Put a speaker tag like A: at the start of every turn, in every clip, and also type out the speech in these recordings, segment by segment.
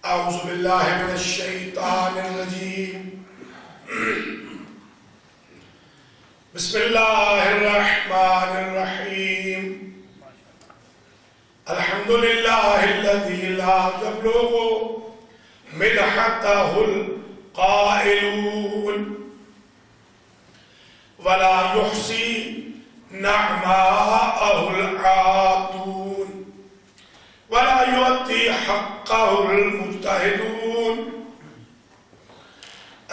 A: اعوذ باللہ من الشیطان الرجیم بسم اللہ الرحمن الرحیم الحمدللہ الذی لا یبلغ مدحتہ القائلون ولا یحصی نعماءہ العاتون ولا يؤتي حقه المجتهدون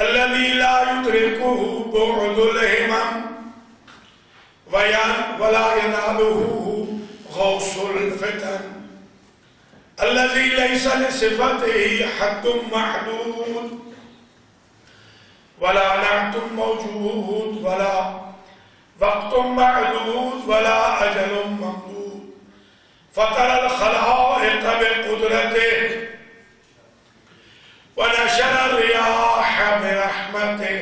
A: الذي لا يدركه بعد الهمم ولا يناله غوص الفتن الذي ليس لصفته حد محدود ولا نعت موجود ولا وقت معدود ولا أجل ممدود فطر الخلائق بقدرته ونشر الرياح برحمته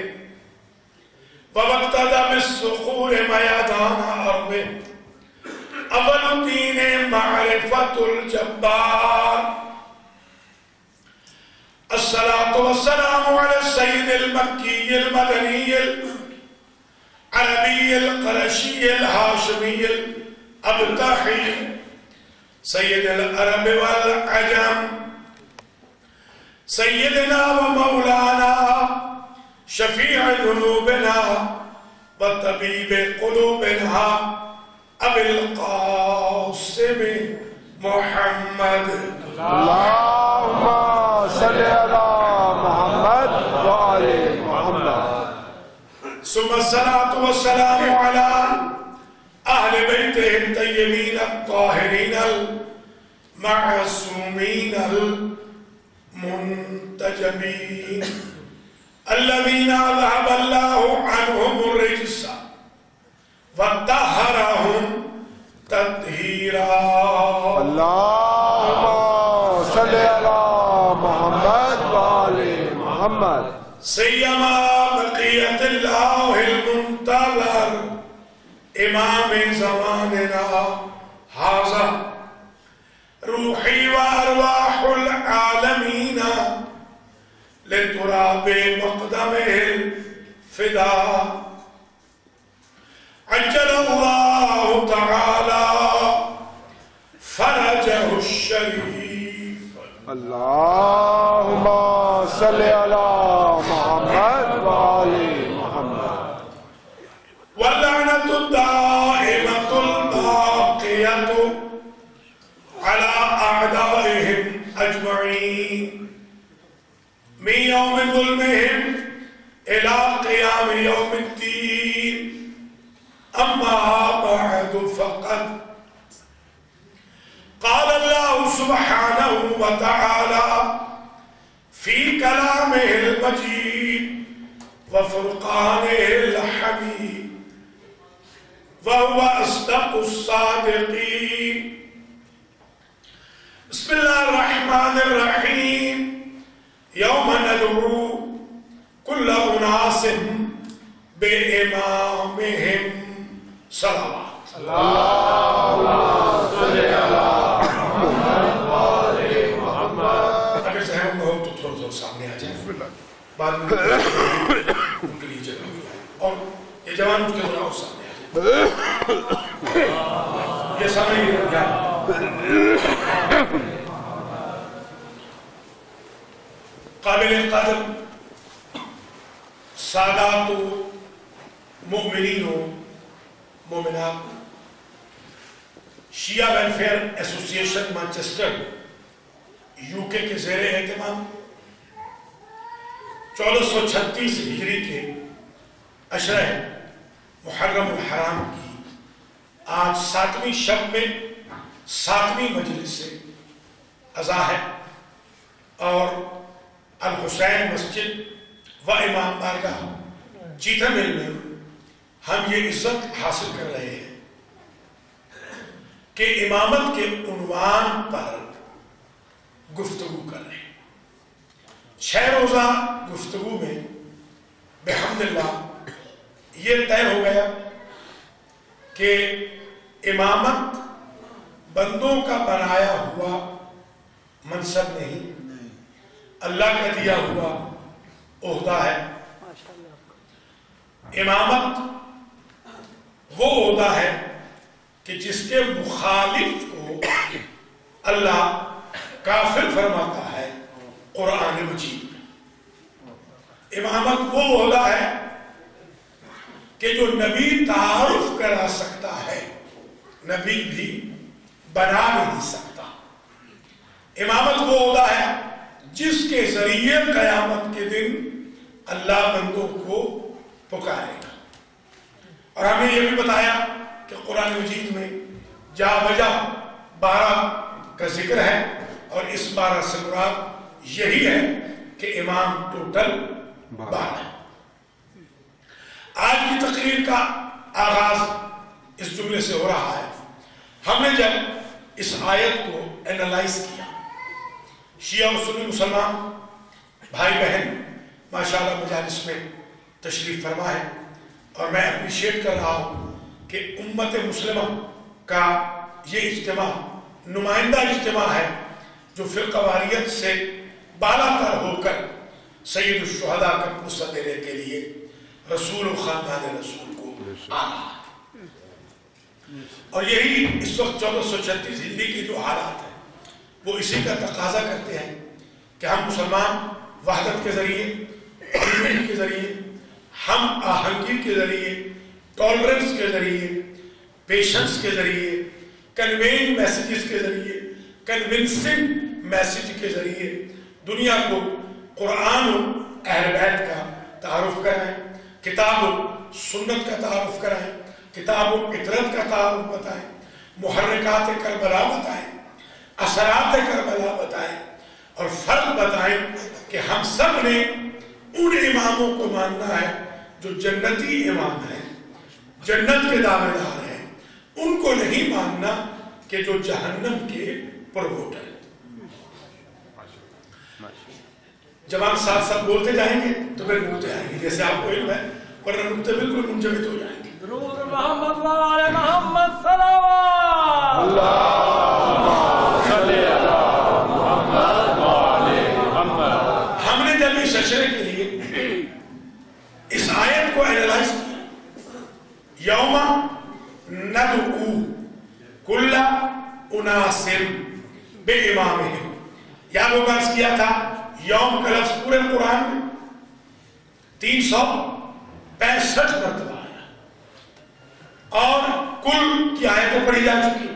A: وابتدى بالصخور ميدان أرضه أول الدين معرفة الجبار الصلاة والسلام على السيد المكي المدني العربي القرشي الهاشمي الأبطحي سيد العرب والعجم سيدنا ومولانا شفيع ذنوبنا وطبيب قلوبنا أبي القاسم محمد
B: اللهم صل على محمد وآل محمد
A: ثم الصلاة والسلام على أهل بيته الطيبين الطاهرين المعصومين المنتجبين الذين أذهب الله عنهم الرجس وطهرهم تطهيرا
B: اللهم صل على محمد وآل محمد
A: سيما بقية الله المنتظر امام زماننا هذا روحي وارواح العالمين لتراب مقدمه الفداء عجل الله تعالى فرجه الشريف
B: اللهم صل على محمد وآل محمد
A: واللعنة الدائمة الباقية على أعدائهم أجمعين من يوم ظلمهم إلى قيام يوم الدين أما بعد فقد قال الله سبحانه وتعالى في كلامه المجيد وفرقانه الحميد وهو أصدق الصادقين بسم الله الرحمن الرحيم يوم ندعو كل أناس بإمامهم صلوات
B: اللهم صل على محمد وآل محمد
A: اگر ذہن میں ہو تو تھوڑا تھوڑا سامنے آ جائیں بعد میں ان کے لیے جگہ ہو جائے اور یہ جوان ان کے ذرا اور سامنے آ جائے یہ سامنے یاد قابل قدر سادات و مؤمنین و مومنات شیعہ ویلفیئر ایسوسیشن مانچسٹر یوکے کے زیر اہتمام 1436 ہجری کے عشرہ محرم الحرام کی آج 7ویں شب میں 7ویں مجلس سے عزا ہے اور الحسین مسجد و امام بارگاہ چیتھا مل میں ہم یہ عزت حاصل کر رہے ہیں کہ امامت کے عنوان پر گفتگو کر رہے ہیں 6 روزہ گفتگو میں بحمد اللہ یہ طے ہو گیا کہ امامت بندوں کا بنایا ہوا منصب نہیں، اللہ کا دیا ہوا عہدہ ہے۔ امامت وہ عہدہ ہے کہ جس کے مخالف کو اللہ کافر فرماتا ہے قرآن مجید میں۔ امامت وہ عہدہ ہے کہ جو نبی تعارف کرا سکتا ہے، نبی بھی بنا نہیں سکتا۔ امامت وہ عہدہ ہے جس کے ذریعے قیامت کے دن اللہ بندوں کو پکارے گا۔ اور ہمیں یہ بھی بتایا کہ قرآن مجید میں جا بجا 12 کا ذکر ہے، اور اس 12 سے مراد یہی ہے کہ امام ٹوٹل 12۔ آج کی تقریر کا آغاز اس جملے سے ہو رہا ہے۔ ہم نے جب اس آیت کو اینالائز کیا، شیعہ و سنی مسلمان بھائی بہن ماشاءاللہ مجالس میں تشریف فرما ہے، اور میں اپریشیٹ کر رہا ہوں کہ امت مسلمہ کا یہ اجتماع نمائندہ اجتماع ہے جو فرقہ واریت سے بالا تر ہو کر سید الشہداء کا پرسہ دینے کے لیے رسول و خاندان رسول کو آ رہا ہے۔ اور یہی اس وقت 1436 ہجری کے جو حالات ہیں وہ اسی کا تقاضا کرتے ہیں کہ ہم مسلمان وحدت کے ذریعے، یونٹی کے ذریعے، ہم آہنگی کے ذریعے، ٹالرنس کے ذریعے، پیشنس کے ذریعے، کنوینگ میسیجز کے ذریعے، کنونسنگ میسیج کے ذریعے دنیا کو قرآن و اہل بیت کا تعارف کرائیں، کتاب و سنت کا تعارف کرائیں، کتاب و عطرت کا تعارف بتائیں، محرکات کربلا بتائیں، اثرات کربلا بتائیں، اور فرق بتائیں کہ ہم سب نے ان اماموں کو ماننا ہے جو جنتی امام ہیں، جنت کے دعوے دار ہیں، ان کو نہیں ماننا کہ جو جہنم کے پروموٹر ہیں۔ جب ہم ساتھ ساتھ بولتے جائیں گے تو پھر نکتے آئیں گے، جیسے آپ کو علم ہے، ورنہ نکتے بالکل منجمد ہو جائیں گے۔
C: درود محمد و آل محمد صلوات
B: اللہم صلی علی محمد و آل محمد۔
A: ہم نے جب اس اشرے کے لیے اس آیت کو اینالائز کیا، یوم ندعو کل اناس بامامہم، یا وہ بحث کیا تھا یوم کا لفظ پورے قرآن میں 365 مرتبہ آیا، اور کل کی آیتیں پڑھی جا چکی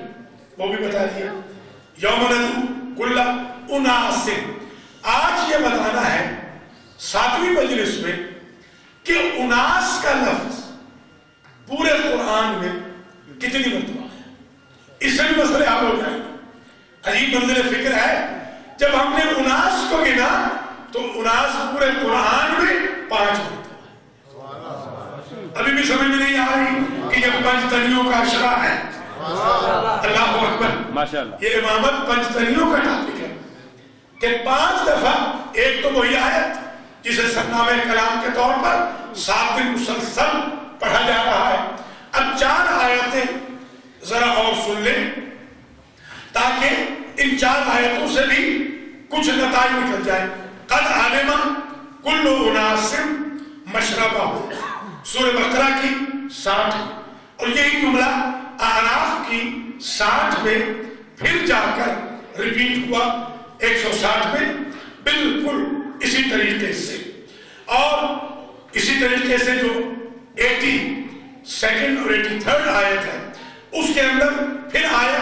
A: وہ بھی بتا دیا۔ یوم ندعو کل اناس، آج یہ بتانا ہے 7ویں مجلس میں کہ اناس کا لفظ پورے قرآن میں کتنی مرتبہ ہے۔ اس سے بھی مسئلے حل ہو جائیں گے۔ عجیب منظر فکر ہے، جب ہم نے اناس کو گنا تو اناس پورے قرآن میں 5 مرتبہ ہے۔ ابھی بھی سمجھ میں نہیں آ رہی کہ یہ پنجتنیوں کا اشرا ہے۔ اللہ اکبر،
B: ماشاءاللہ،
A: یہ امامت پنجتنیوں کا ٹاپک ہے کہ 5 دفعہ ایک تو وہی آیت جسے سرنامہ کلام کے طور پر 7 دن مسلسل پڑھا جا رہا ہے، اب 4 آیتیں ذرا اور سن لیں تاکہ ان 4 آیتوں سے بھی کچھ نتائج نکل جائیں۔ قد علم کل اناس مشربہم، سورہ بقرہ کی 60، اور یہی جملہ اعراف کی 60 میں پھر جا کر ریپیٹ ہوا 160 میں، بالکل اسی طریقے سے۔ اور اسی طریقے سے جو 82 اور 83 آیت ہے اس کے اندر پھر آیا،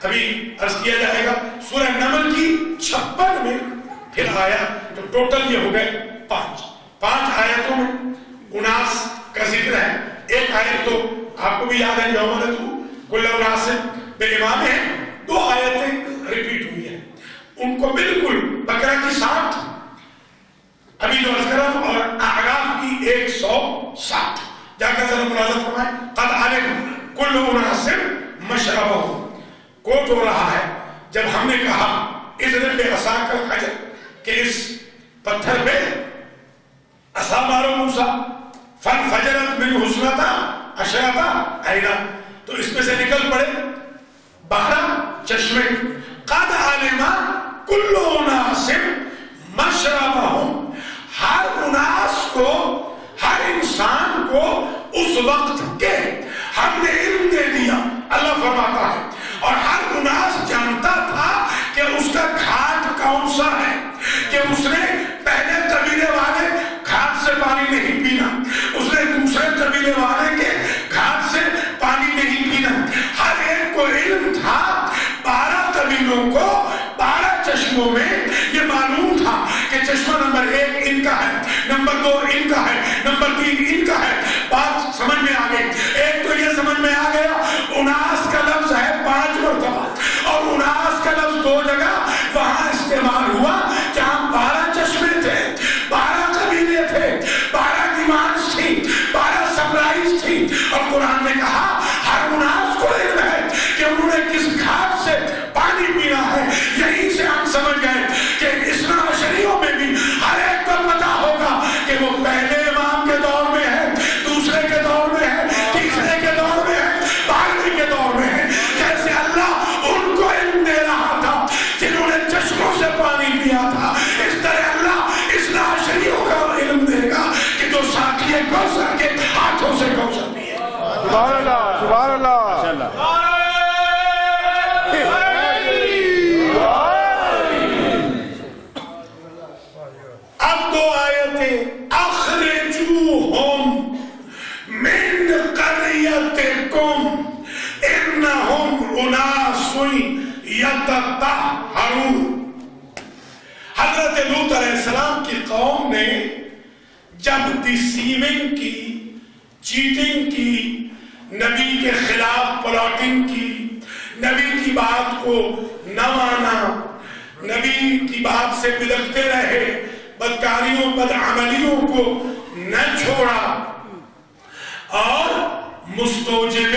A: ابھی عرض کیا جائے گا سورہ نمل کی 56 میں پھر آیا، تو ٹوٹل یہ ہو گئے 5 آیتوں میں اناس کا ذکر ہے۔ ایک آیت تو آپ کو بھی یاد ہے، یوم ندعو کل اناس بامامہم، 2 آیتیں ریپیٹ ہوئی ہیں، ان کو بالکل بقرہ کی 60 ابھی جو عرض کرا، اور اعراف کی 160 جا کر ذرا ملاحظہ فرمائیں۔ قد علم کل اناس مشربہم، کوٹ ہو رہا ہے جب ہم نے کہا اضرب بعصاک الحجر کہ اس پتھر پہ عصا مارو موسیٰ، فانفجرت منہ اثنتا عشرۃ عینا، تو اس میں سے نکل پڑے 12 چشمے. قد علم کل اناس مشربہم، ہر اناس کو، ہر انسان کو اس وقت کے ہم نے علم دے دیا. اللہ فرماتا ہے اور ہر اناس جانتا تھا کہ اس کا گھاٹ کون سا ہے، کہ اس نے پہلے قبیلے والے گھاٹ سے پانی نہیں پینا، اس نے دوسرے قبیلے والے کے گھاٹ سے پانی نہیں پینا. ہر ایک کو علم تھا. 12 قبیلوں کو 12 چشموں میں یہ معلوم تھا کہ چشمہ نمبر 1 ان کا ہے، نمبر 2 ان کا ہے، نمبر 3 ان کا ہے. بات سمجھ میں آ گئی. ایک تو یہ سمجھ میں آ گیا اناس کا لفظ ہے 5 مرتبہ، اور اناس کا لفظ 2 جگہ وہاں استعمال ہوا جہاں 12 چشمے تھے، 12 قبیلے تھے، 12 ڈیمانڈز تھی، 12 سپلائیز تھی. اور قرآن نے کہا ہر اناس کو علم ہے کہ انہوں نے کس گھاٹ سے پانی پینا ہے. یہیں سے ہم سمجھ گئے کہ اثنا عشریوں میں بھی ہر ایک کو پتا ہوگا کہ وہ پہلے امام کے دور میں ہے، دوسرے کے دور میں ہے، تیسرے کے دور میں ہے، 12ویں کے دور میں ہے. جیسے اللہ ان کو علم دے رہا تھا جنہوں نے چشموں سے پانی پیا تھا، اس طرح اللہ اثنا عشریوں کا علم دے گا کہ جو ساقی کوثر کے ہاتھوں سے کوثر پیے.
B: سبحان اللہ، سبحان اللہ.
A: اب 2 آیتیں. اخرجوہم من قریتکم انہم اناس یتطہرون. حضرت لوط علیہ السلام کی قوم نے جب ڈیسیونگ کی، چیٹنگ کی، نبی کے خلاف پلاٹنگ کی، نبی کی بات کو نہ مانا، نبی کی بات سے بلکتے رہے، بدکاریوں بدعملیوں کو نہ چھوڑا اور مستوجب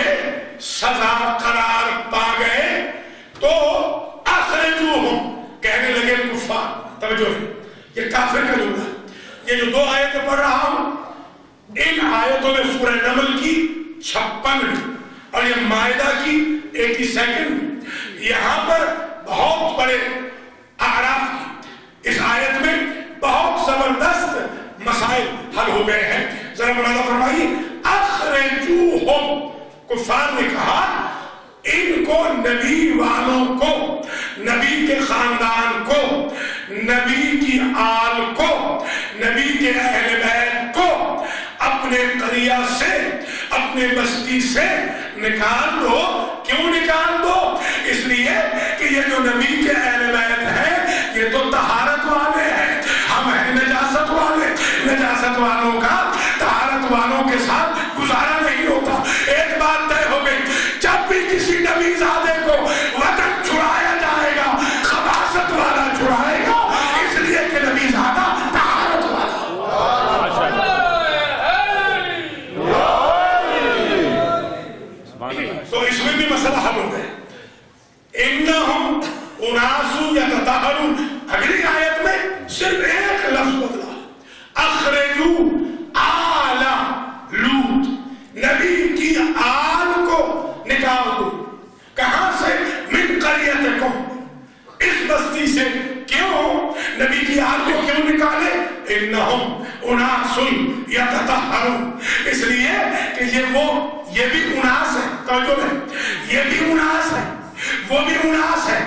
A: سزا قرار پا گئے، تو اخرجوہم کہنے لگے کفار. توجہ ہے، یہ کافر کا جملہ. یہ جو 2 آیتیں پڑھ رہا ہوں، ان آیتوں میں سورہ نمل کی 56 اور یہ مائدہ کی 82. یہاں پر بہت بڑے اعراف کی اس آیت میں بہت زبردست مسائل حل ہو گئے ہیں. ذرا ملاحظہ فرمائیے. اخرجوہم، کفار نے کہا ان کو، نبی والوں کو، نبی کے خاندان کو، نبی کی آل کو، نبی کے اہل بیت کو اپنے قریہ سے، اپنے بستی سے نکال دو. کیوں نکال دو؟ اس لیے کہ یہ جو نبی کے اہل بیت ہیں یہ تو طہارت والے ہیں، ہم ہیں نجاست والے. نجاست والوں کا طہارت والوں کے ساتھ گزارا نہیں ہوتا. ایک بات طے ہو گئی، جب بھی کسی نبی زادے کو وطن چھڑایا جائے گا، خباثت والا چھڑائے گا، اس لیے کہ نبی زادہ طہارت والا. تو اس میں بھی مسئلہ حل ہو گئے. انہم اناس یتطہرون. اگلی آیت میں صرف ایک لفظ بدلا، اخرجو آل لوط، نبی کی آل کو نکال دو. کہاں سے؟ من قریتکم، اس بستی سے. کیوں نبی کی آل کو کیوں نکالے؟ انہم اناس یتطہرون، اس لیے کہ یہ بھی اناس ہے. توجہ ہے، یہ بھی اناس ہے، وہ بھی اناس ہے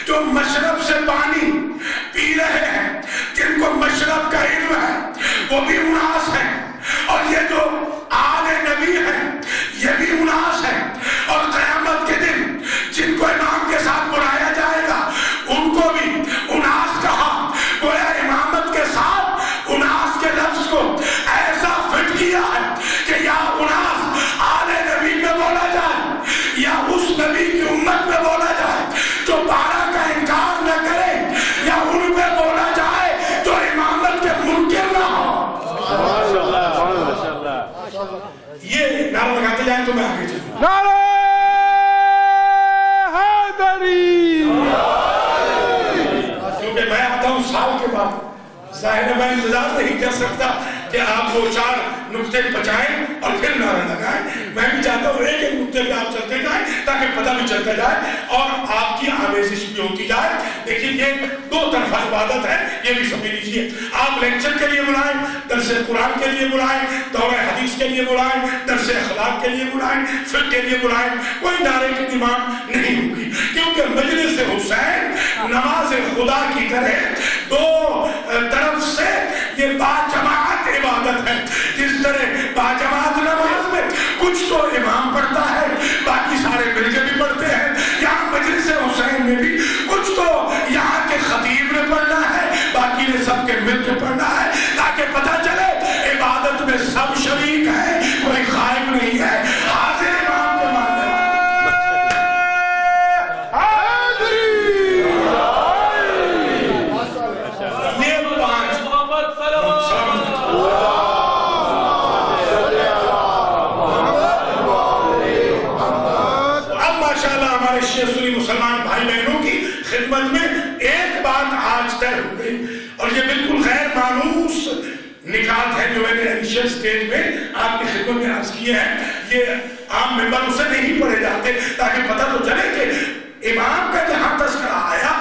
A: جو مشرب سے پانی پی رہے ہیں، جن کو مشرب کا علم ہے، وہ بھی اناس ہے. اور یہ جو آل نبی ہیں یہ بھی اناس ہے. اور قیامت کے دن جن کو امام کے ساتھ بلایا جائے گا ان کو بھی اناس کہا. گویا امامت کے ساتھ اناس کے لفظ کو ایسا فٹ کیا ہے کہ یا اناس آل نبی میں بولا جائے یا اس نبی کی امت میں بولا جائے جو 12 کا انکار نہ کرے، یا ان پہ بولا جائے جو امامت کے منکر نہ ہو. یہ نعرہ لگاتے جائیں تو میں آگے چلوں.
B: نعرہ حیدری.
A: کیونکہ میں آتا ہوں سال کے بعد، ظاہر ہے میں انتظار نہیں کر سکتا کہ آپ 2-4 نقطے بچائیں اور پھر نعرہ لگائیں. میں بھی چاہتا ہوں ایک نقطے پہ آپ چلتے چلتا جائے اور آپ کی آمیزش بھی ہوتی جائے. دیکھیے یہ دو طرفہ عبادت ہے, یہ بھی سمجھ لیجیے. آپ لیکچر کے لیے بلائیں, درس قرآن کے لیے بلائیں, دورہ حدیث کے لیے بلائیں, درس اخلاق کے لیے بلائیں, فقہ کے لیے بلائیں, کوئی ڈائریکٹ امام نہیں ہوگی, کیونکہ مجلس حسین نماز خدا کی طرح دو طرف سے یہ باجماعت عبادت ہے. جس طرح باجماعت نماز میں کچھ تو امام پڑھتا ہے, باقی سارے مل کے بھی پڑھتے ہیں, یہاں مجلس حسین میں بھی کچھ تو یہاں کے خطیب نے پڑھنا ہے, باقی نے سب کے مل کے پڑھنا ہے, تاکہ پتہ چلے عبادت میں سب شریک ہیں, کوئی غائب نہیں ہے. حاضر امام کے ماننے سنی مسلمان بھائی بہنوں کی خدمت میں ایک بات آج طے ہو گئی, اور یہ بالکل غیر مانوس نکات ہے جو میں نے انیشل سٹیج میں آپ کی خدمت میں عرض کیے ہیں. یہ عام ممبروں سے نہیں پڑھے جاتے تاکہ پتہ تو چلے کہ امام کا جہاں تذکرہ آیا,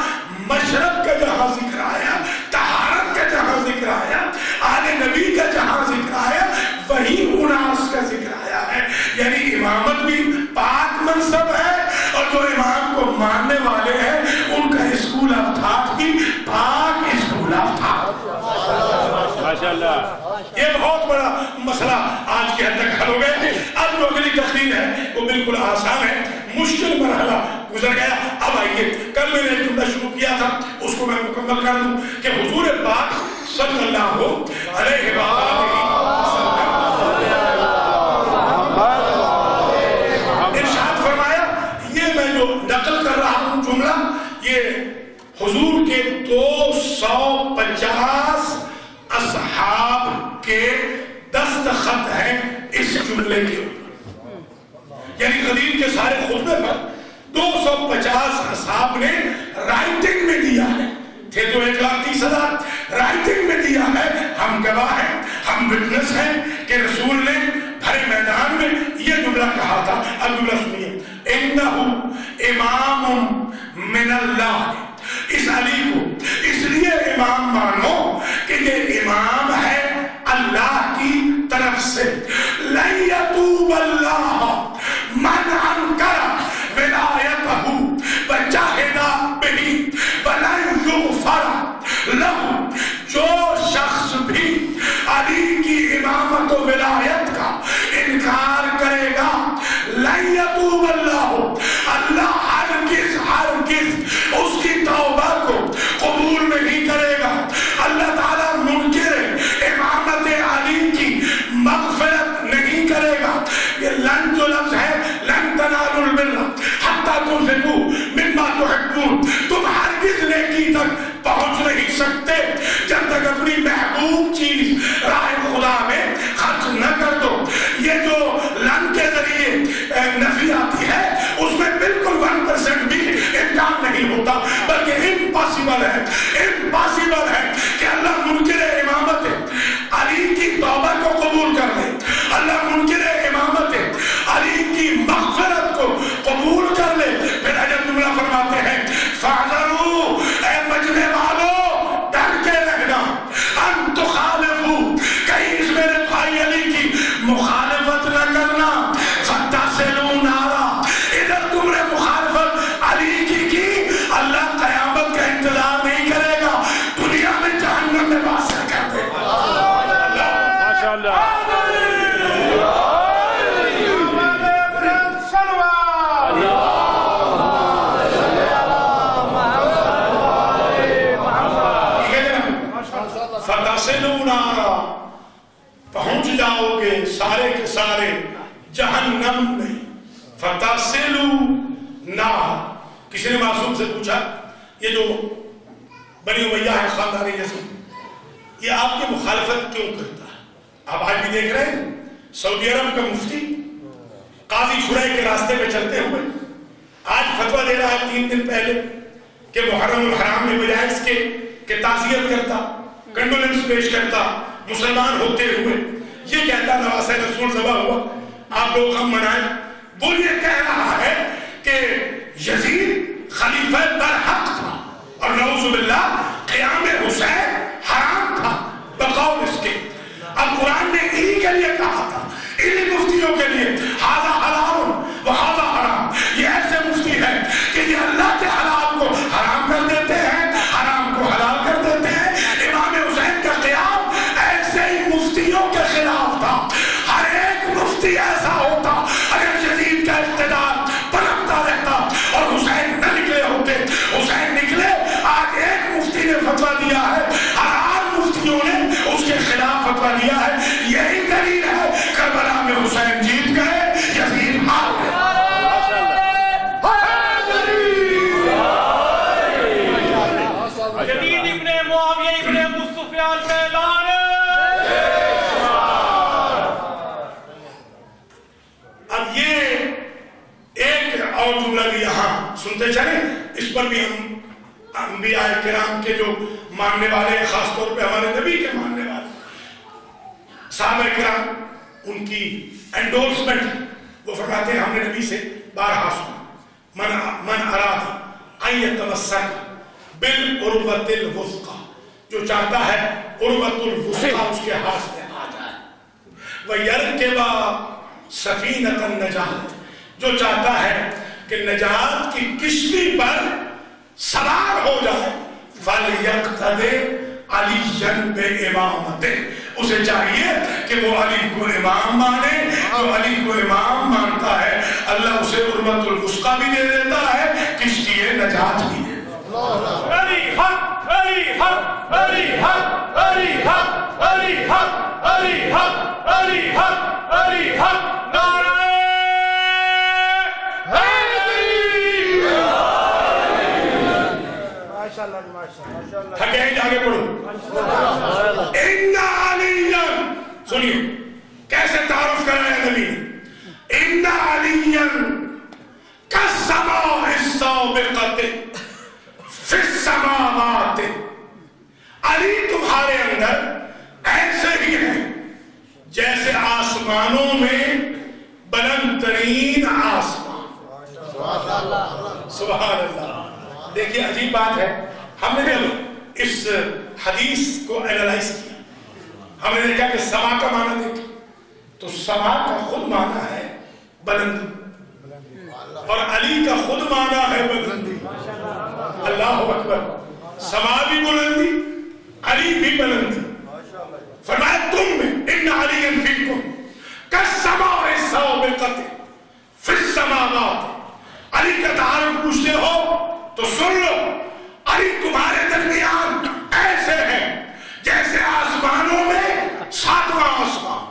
A: مشرب کا جہاں ذکر آیا, طہارت کا جہاں ذکر آیا, آل نبی کا جہاں ذکر آیا, وہی اناس کا ذکر آیا ہے. یعنی امامت بھی پاک منصب ہے, اور جو امام کو ماننے والے ہیں ان کا اسکول آف تھاٹ بھی پاک اسکول آف تھاٹ.
B: ماشاءاللہ,
A: یہ بہت بڑا مسئلہ آج کے حد تک حل ہو گیا. اب جو اگلی تقریر ہے وہ بالکل آسان ہے, مشکل مرحلہ گزر گیا. اب آئیے, کل میں نے ایک جملہ شروع کیا تھا, اس کو میں مکمل کر دوں کہ حضور پاک صلی اللہ علیہ وسلم ارشاد فرمایا, یہ میں جو نقل کر رہا ہوں جملہ, یہ حضور کے 250 اصحاب کے دستخط ہیں اس جملے کے اوپر. یعنی غدیر کے سارے خطبے پر 250 اصحاب نے رائٹنگ میں دیا ہے. تھے تو 1,30,000, رائٹنگ میں دیا ہے. ہم گواہ ہیں, ہم وٹنس ہیں کہ رسول نے بھرے میدان میں یہ جملہ کہا تھا. اب جملہ سنیے, انہ امام من اللہ, اس علی کو اس لیے امام مانو کہ یہ امام ہے اللہ کی طرف سے. لن یتوب اللہ من انکر ولایتہ وجاہد بہ ولن یغفر لہ, جو شخص بھی علی کی امامت و ولایت کا انکار کرے گا, لن یتوب اللہ, اللہ ہرگز اس کی توبہ کو قبول نہیں کرے گا. اللہ تعالیٰ منکر امامت علی کی مغفرت نہیں کرے گا. یہ لن جو لفظ ہے, لن تنالوا البر حتی تنفقوا مما تحبون, تم ہرگز نیکی تک پہنچ نہیں سکتے جب تک اپنی محبوب چیز راہ خدا میں خرچ نہ کر دو. یہ جو لن کے ذریعے نفی آتی ہے اس میں بالکل 1% بھی امکان نہیں ہوتا, بلکہ امپاسبل ہے کہ اللہ منکر امامت علی کی توبہ کو قبول کر لے, اللہ منکر امامت علی کی مغفرت کو قبول کر لے. پھر عجب جملہ فرماتے ہیں, فاعذروا, اے مجمع والو ڈر کے رہنا, ان تخالفوا, کہیں اس میرے بھائی علی کی مخالفت نہ کرنا. فتصلوا نارا, ادھر تم نے مخالفت علی کی اللہ قیامت کا انتظار نہیں کرے گا, دنیا میں جہنم میں واصل کر دے گا.
B: ماشاءاللہ.
A: فتصلوا نارا, پہنچ جاؤ گے سارے کے سارے جہنم میں. فتصلوا نارا. کسی نے معصوم سے پوچھا, یہ جو بنی امیہ ہے خاندان یزید, یہ آپ کی مخالفت کیوں کرتا ہے؟ آپ آج بھی دیکھ رہے ہیں سعودی عرب کا مفتی قاضی شرح کے راستے پہ چلتے ہوئے آج فتویٰ دے رہا ہے 3 دن پہلے کہ محرم الحرام میں بجائے اس کے کہ تعزیت کرتا, کنڈولنس پیش کرتا مسلمان ہوتے ہوئے, یہ کہتا نواسہ رسول ذبح ہوا, آپ لوگ ہم منائیں. وہ یہ کہہ رہا ہے کہ یزید خلیفہ برحق تھا اور نعوذ باللہ قیام حسین حرام تھا بقول اس کے. اب قرآن نے انہی کے لیے کہا تھا, انہی مفتیوں کے لیے, ھذا حلال و ھذا حرام. یہ ایسے مفتی ہیں کہ یہ اللہ کے حلال کو حرام کر دیتے ہیں, حرام کو حلال کر دیتے ہیں. امام حسین کا قیام ایسے ہی مفتیوں کے خلاف تھا. ہر ایک مفتی ایسا ہوتا اگر یزید کا اقتدار پنپتا رہتا اور حسین نہ نکلے ہوتے. حسین نکلے, آج ایک مفتی نے فتویٰ دیا ہے, ہر 8 مفتیوں نے اس کے خلاف فتویٰ دیا ہے. یہی دلیل ہے کربلا میں حسین جیت گئے, یزید ہار گئے.
C: یزید ابن معاویہ ابن ابو سفیان میں لعنت.
A: اب یہ ایک اور جملہ بھی یہاں سنتے چلیں, اس پر بھی ہم انبیاء کرام کے جو ماننے والے, خاص طور پہ ہمارے نبی کے ماننے والے صحابہ کرام, ان کی انڈورسمنٹ, وہ فرماتے ہیں ہم نے نبی سے بارہا سنا, من اراد ان یتمسک بالعروۃ الوثقی, جو چاہتا ہے عروۃ الوثقی اس کے ہاتھ میں آ جائے. وَيَرْكِبَ سفینۃ النجات, جو چاہتا ہے کہ نجات کی کشتی پر سوار ہو جائے. فَلْيَقْتَدِ عَلِيًّا بِإِمَامَتِهِ, اسے چاہیے کہ وہ علی کو امام مانے. جو علی کو امام مانتا ہے اللہ اسے عروۃ الوثقی بھی دے دیتا ہے, کشتی نجات بھی دے دیتا ہے.
C: علی حق, علی حق, علی حق, علی حق, علی حق, علی حق, علی حق, علی حق. نعرہ
A: حقیقت آگے پڑھو. ان علیٰ, سنیے کیسے تعارف کر رہے ہیں نبی نے. ان علیٰ کالسماء السابقۃ فی السماوات, علی تمہارے اندر ایسے ہی ہیں جیسے آسمانوں میں بلند ترین آسمان. سبحان اللہ. دیکھیے عجیب بات ہے, ہم نے جب اس حدیث کو اینالائز کیا, ہم نے دیکھا کہ سما کا معنی دیکھا تو سما کا خود معنی ہے بلندی, اور علی کا خود معنی ہے بلندی. اللہ اکبر. سما بھی بلندی, علی بھی بلندی. فرمایا تم میں ان علی فیکم کالسماء السابقۃ فی السماوات. علی کا تعارف پوچھتے ہو تو سن لو, علی تمہارے درمیان ایسے ہیں جیسے آسمانوں میں 7واں آسمان.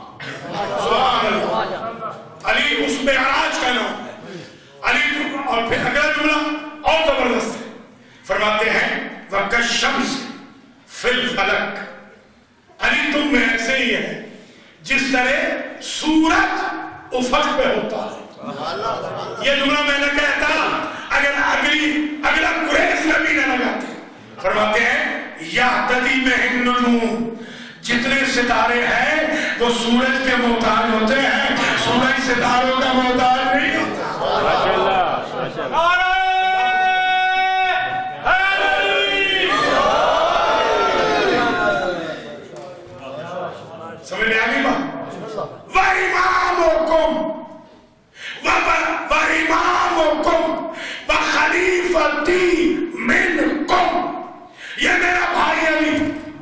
A: سبحان اللہ. علی اس معراج کا نام ہے علی. اور پھر اگلا جملہ اور زبردست ہے, فرماتے ہیں وَكَالشَّمْسِ فِي الْفَلَكِ, علی تم میں ایسے ہی ہے جس طرح سورج افق پہ ہوتا ہے. یہ جملہ میں نہ کہتا اگر اگلا قریش نبی نہ لگاتے. فرماتے ہیں یہتدی بہ النجوم, جتنے ستارے ہیں وہ سورج کے محتاج ہوتے ہیں, سورج ستاروں کا محتاج نہیں ہوتا.
C: نعرہ
A: سمجھ میں آ گئی بات. وَإِمَامُكُمْ وَإِمَامُكُمْ وَخَلِيفَتِي مِنْكُمْ, یہ میرا بھائی علی.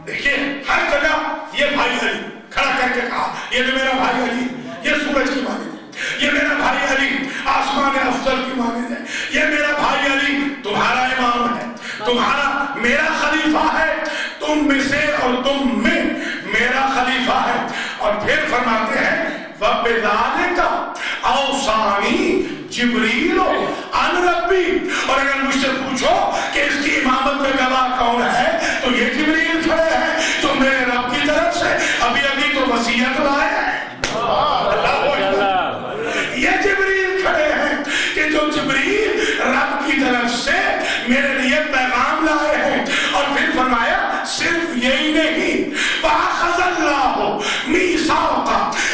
A: دیکھیے ہر جگہ یہ بھائی علی کھڑا کر کے کہا, یہ جو میرا بھائی علی, یہ سورج کی مانند ہے, یہ میرا بھائی علی آسمان افضل کی مانند ہے, یہ میرا بھائی علی تمہارا امام ہے, تمہارا میرا خلیفہ ہے, تم میں سے اور تم میں میرا خلیفہ ہے. اور پھر فرماتے ہیں وَبِذَلِكَ أَوْصَانِي جبریل عن ربی, اور اگر مجھ سے پوچھو کہ اس کی امامت میں گواہ کون ہے تو یہ جبریل کھڑے ہیں جو میرے رب کی طرف سے ابھی تو وصیت لائے ہیں. یہ جبریل کھڑے ہیں کہ جو جبریل رب کی طرف سے میرے لیے پیغام لائے ہیں. اور پھر فرمایا صرف یہی نہیں, وَأَخَذَ اللَّهُ مِيثَاقَ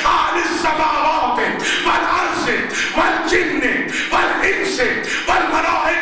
A: أَهْلِ السَّمَاوَاتِ وَالْأَرْضِ وَالْجِنِّ وَالْإِنسِ وَالْمَلَائِكَةِ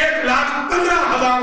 A: 1,15,000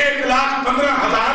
A: 1,15,000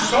A: 100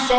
A: 100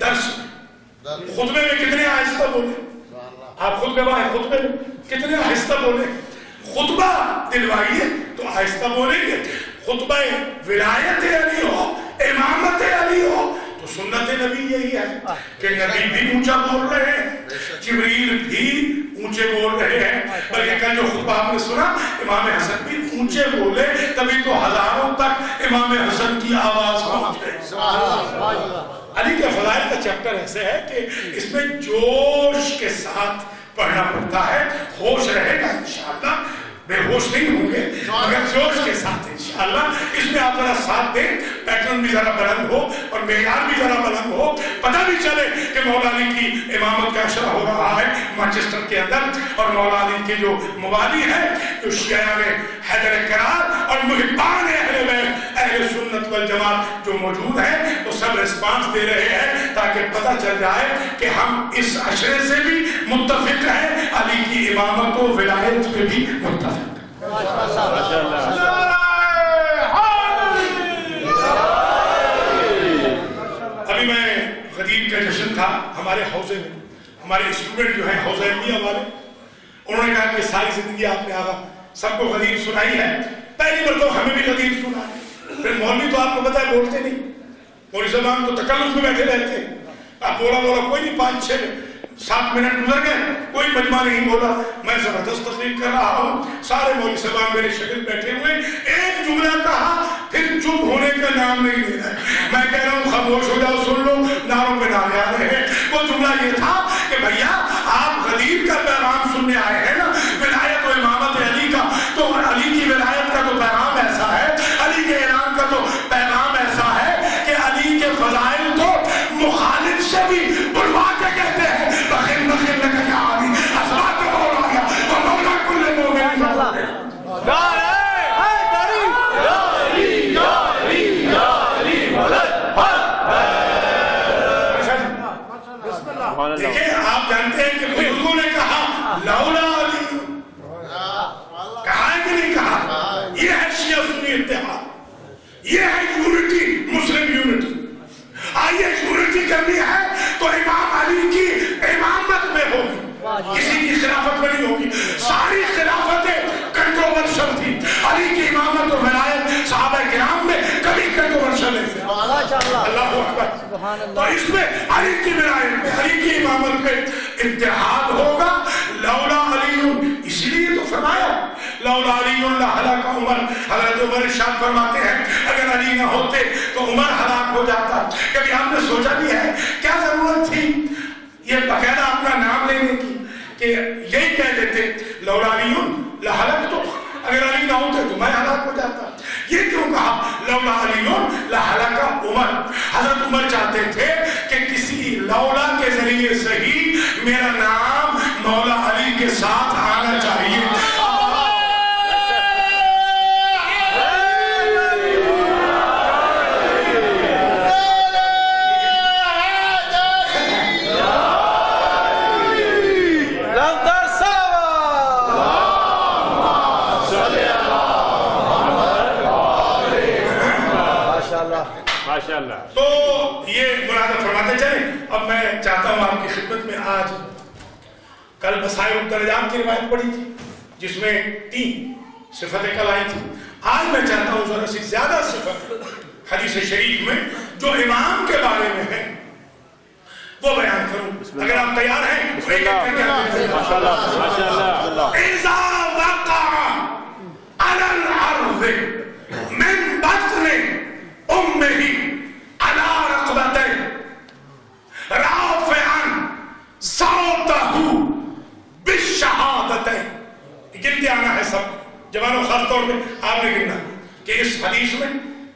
A: درس میں، خطبے میں کتنے آہستہ بولیں؟ آپ خطبے میں خطبے میں کتنے آہستہ بولیں؟ خطبہ دلوائیے تو آہستہ بولیں گے. خطبہ ولایت علی ہو، امامت علی ہو تو سنت نبی یہی ہے کہ نبی بھی اونچا بول رہے ہیں، جبریل بھی اونچے بول رہے ہیں. بلکہ کل جو خطبہ آپ نے سنا امام حسن بھی اونچے بولے، تبھی تو ہزاروں تک امام حسن کی آواز پہنچے. علی کے فضائل کا چیپٹر ایسے ہے کہ اس میں جوش کے ساتھ پڑھنا پڑتا ہے. ہوش رہے گا انشاءاللہ، بے ہوش نہیں ہوں گے مگر جوش کے ساتھ انشاءاللہ. اس میں آپ ذرا ساتھ دیں، پیٹرن بھی ذرا بلند ہو اور معیار بھی ذرا بلند ہو، پتہ بھی چلے کہ مولا علی کی امامت کا اشرا ہو رہا ہے مانچسٹر کے اندر. اور مولا علی کے جو موالی ہیں، جو شیعہ حیدر کرار اور محبان اہل بیت اہل سنت والجماعت جو موجود ہیں، وہ سب ریسپانس دے رہے ہیں تاکہ پتہ چل جائے کہ ہم اس عشرے سے بھی متفق ہیں، علی کی امامت و ولایت پہ بھی متفق. ابھی میں غدیر کا جشن تھا ہمارے حوزے میں، ہمارے اسٹوڈنٹ جو ہیں حوزہ علمیہ والے، انہوں نے کہا کہ ساری زندگی آپ نے آگا سب کو غدیر سنائی ہے، پہلی مرتبہ ہمیں بھی غدیر سنا ہے. پھر مولوی تو آپ کو پتا ہے بولتے نہیں، مولوی زمان تو تکلف میں بیٹھے رہتے ہیں. آپ بولا کوئی نہیں، 5-6-7 منٹ گزر گئے، کوئی مجمع نہیں بولا. میں زبردست تقریر کر رہا ہوں، سارے مولوی صاحب میرے شاگرد بیٹھے ہوئے، ایک جملہ کہا پھر چپ ہونے کا نام نہیں لے رہا ہے. میں کہہ رہا ہوں خاموش ہو جاؤ، سن لو، نعروں پہ نعرے آ رہے ہیں. وہ جملہ یہ تھا کہ بھیا آپ غدیر کا پیغام سننے آئے ہیں نا، ولایت و امامت علی کا، تو علی کی ولایت کا تو پیغام ایسا ہے، علی کے اعلان کا تو پیغام ایسا ہے کہ علی کے فضائل تو مخالف سے بھی بلوا کے کہتے ہیں بخیر بخیر لگا یا علی اصلاح کا مولا یا مولا کل مومن. دیکھیں آپ جانتے ہیں کہ بزرگوں نے کہا لولا علی، کہا ہے کہ نہیں کہا؟ یہ ہے شیعہ سنی اتحاد، یہ ہے یونٹی، مسلم یونٹی. آئیے یونٹی کرنی ہے تو امام علی کی امامت میں ہوگی، کسی کی خلافت میں نہیں ہوگی. ساری خلافتیں کنٹروورشل تھی، علی کی امامت و ولایت صحابہ کرام میں کبھی کنٹروورشل نہیں تھی. اللہ اکبر. تو اس میں علی کی ولایت میں، علی کی امامت میں اتحاد ہوگا. لولا علی، اسی لیے تو فرمایا لولا علی لہلک عمر. حضرت عمر ارشاد فرماتے ہیں اگر علی نہ ہوتے تو عمر ہلاک ہو جاتا. کبھی آپ نے سوچا بھی ہے کیا ضرورت تھی یہ باقاعدہ اپنا نام لینے کی کہ یہی کہہ دیتے لولا علی لہلک، تو اگر علی نہ ہوتے تو میں ہلاک ہو جاتا. یہ کیوں کہا لولا علی لہلک عمر؟ حضرت عمر چاہتے تھے کہ کسی لولا کے ذریعے سے ہی میرا نام مولا علی کے ساتھ آنا چاہیے. تو یہ ملاحظہ فرماتے چلیں. اب میں چاہتا ہوں آپ کی خدمت میں، آج کل مسائل الدرجات کی روایت پڑھی تھی جس میں 3 صفتیں کل آئی تھی. آج میں چاہتا ہوں ذرا سی زیادہ صفت حدیث شریف میں جو امام کے بارے میں ہے وہ بیان کروں. اگر آپ تیار ہیں تو ایک ایک کر کے ماشاءاللہ. اذا وقع علی الارض من بطن امه على رقبته رافعا صوته بالشهادتين. گنتے آنا ہے سب جوانوں، خاص طور پہ آپ نے گننا کہ اس حدیث میں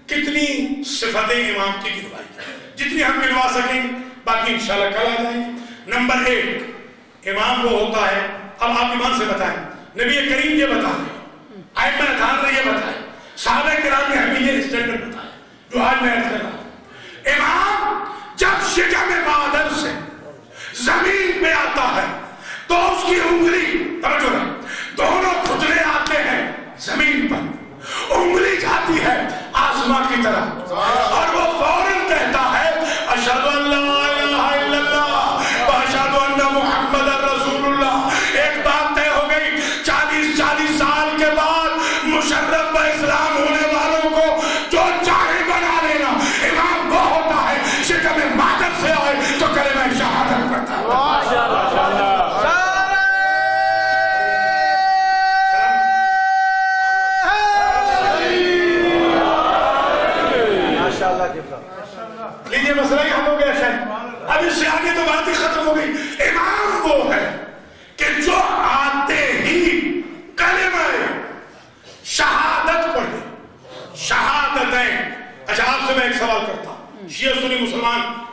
A: کتنی صفتیں امام کی گنوائی، جتنی ہم گنوا سکیں گے، باقی انشاءاللہ کل آ جائیں گے. نمبر 1 امام وہ ہوتا ہے. اب آپ ایمان سے بتائیں، نبی کریم یہ بتا رہے، ائمہ اطہار نے یہ بتایا، صحابہ کرام نے ہمیں یہ اسٹینڈرڈ بتایا جو آج میں عرض کر رہا ہوں. امام جب شکم بادل سے زمین پہ آتا ہے تو اس کی انگلی، توجہ ہے، دونوں گھٹنے آتے ہیں زمین پر، انگلی جاتی ہے آسمان کی طرف اور وہ فوراً کہتا ہے اشہد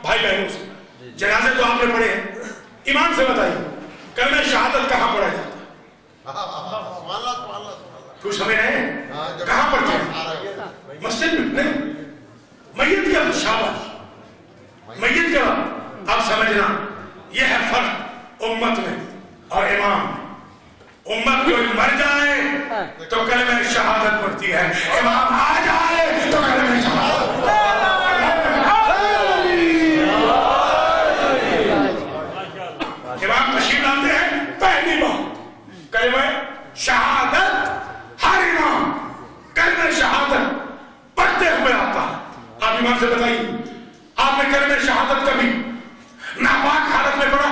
A: بھائی بہنوں سے، جنازے تو آپ نے پڑھے ہیں، ایمان سے بتائیے کلمہ شہادت کہاں پڑھا جاتا ہے؟ کچھ سمجھ رہے ہیں کہاں پڑھتے ہیں؟ مسجد میں نہیں، میت کے وقت شاباش، میت کے وقت آپ سمجھنا یہ ہے فرق امت میں اور امام میں۔ امت کوئی مر جائے تو کلمہ شہادت پڑھتی ہے، امام آ جائے تو کلمہ شہادت پڑھتی ہے۔ امام تشریف لاتے ہیں، پہلی بات کلمہ شہادت ہر امام کلمہ شہادت پڑھتے ہوئے آتا ہے۔ آپ ایمان سے بتائیے آپ نے کلمہ شہادت کبھی ناپاک حالت میں پڑھا؟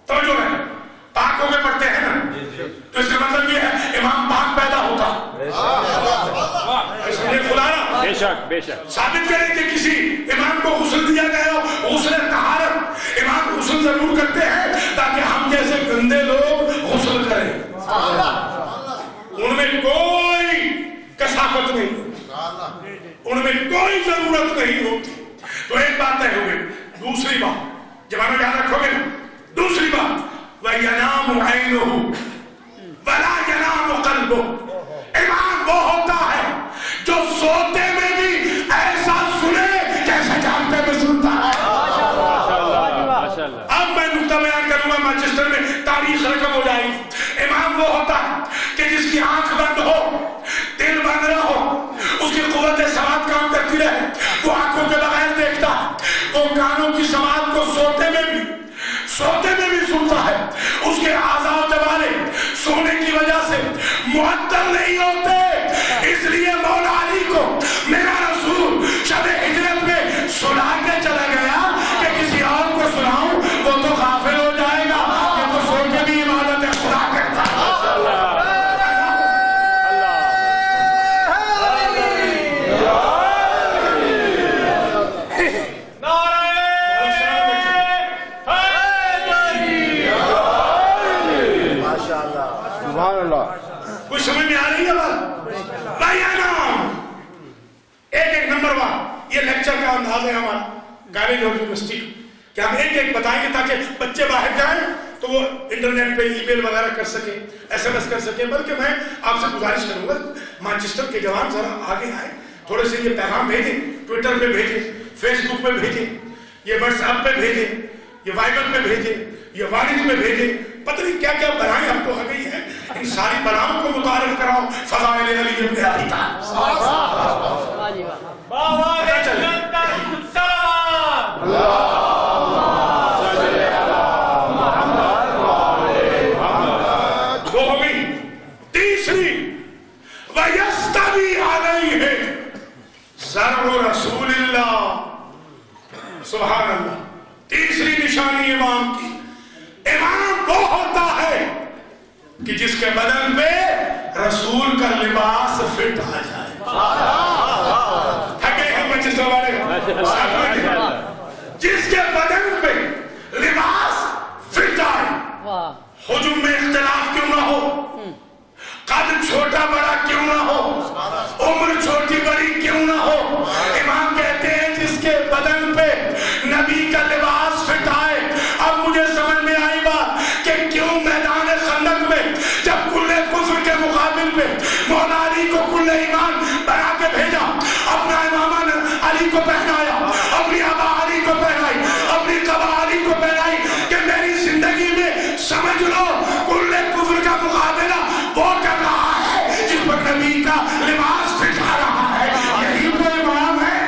A: توجہ ہے، پاک ہو کے پڑھتے ہیں نا، تو اس کا مطلب یہ ہے امام پاک پیدا ہوتا ہے۔ خدا نا
B: بے شک بے شک
A: ثابت کریں کہ کسی امام کو غسل دیا گیا ہو، غسل طہارت، امام غسل ضرور کرتے ہیں تاکہ ہم جیسے گندے لوگ غسل کریں، ان میں کوئی کثافت نہیں ہوتی، ان میں کوئی ضرورت نہیں ہوتی۔ تو ایک بات طے ہو گئی۔ دوسری بات جوانوں یاد رکھو گے نا، دوسری بات وَيَنَامُ عَيْنُهُ وَلَا يَنَامُ قَلْبُهُ، امام وہ ہوتا ہے جو سوتے میں بھی ایسا سنے جیسے جاگتے میں سنتا ہے۔ اب میں نقطہ بیان کروں گا، مانچسٹر میں تاریخ رقم ہو جائے گی۔ امام وہ ہوتا ہے کہ جس کی آنکھ بند ہو، دل بند نہ ہو، اس کی قوت سماعت کام کرتی رہے، وہ آنکھوں کے بغیر دیکھتا ہے، وہ کانوں کی سماعت کو سوتے میں بھی سنتا ہے، اس کے اعضاء و جوارے سونے کی وجہ سے معطل نہیں ہوتے۔ اس لیے مولا علی کو میرا رسول شب ہجرت میں سنا کے چلا گیا کہ کسی اور کو سناؤں وہ تو غافل ہو جائے گا، کہ تو سو کے بھی عبادت خدا کرتا ہے۔ کچھ سمجھ میں آ رہی ہے بات؟ ایک نمبر ون، یہ لیکچر کا انداز ہے ہمارا کالج اور یونیورسٹی کہ ہم ایک بتائیں گے تاکہ بچے باہر جائیں تو وہ انٹرنیٹ پہ ای میل وغیرہ کر سکیں، ایس ایم ایس کر سکیں۔ بلکہ میں آپ سے گزارش کروں گا مانچسٹر کے جوان ذرا آگے آئیں، تھوڑے سے یہ پیغام بھیجیں، ٹویٹر پہ بھیجیں، فیس بک پہ بھیجیں، یہ واٹس ایپ پہ بھیجیں، یہ وائبر پہ بھیجیں، یہ وارج میں بھیجیں، پتہ نہیں کیا کیا بلائیں اب تو آ گئی ہیں، ان ساری بلاؤں کو متعارف کراؤ فضائل علی ابن ابی طالب۔ وہ ہو گئی۔ تیسری وَيَسْتَوِي عَلَيْهِ ذَرْعُ رَسُولِ اللَّهِ، سبحان اللہ۔ تیسری نشانی امام کی، امام وہ ہوتا ہے کہ جس کے بدن پہ رسول کا لباس فٹ آ جائے۔ تھکے ہیں مانچسٹر والے، جس کے بدن پہ لباس فٹ آئے، حجم میں اختلاف کیوں نہ ہو، قد چھوٹا بڑا کیوں نہ ہو، عمر چھوٹی بڑی کیوں نہ ہو، امام کہتے ہیں جس کے بدن پہ نبی کا لباس فٹ آئے۔ اب مجھے سمجھ میں آئی بات کہ کیوں میدان خندق میں جب کل کفر کے مقابل پہ مولا علی کو کل ایمان بنا کے بھیجا، اپنا امامہ علی کو پہنایا، اپنی آبا علی کو پہنائی، اپنی قبا علی کو پہنائی کہ میری زندگی میں سمجھ لو کل کفر کا مقابلہ وہ کر رہا ہے جس پر نبی کا لباس فٹ آ رہا ہے، یہی تو امام ہے۔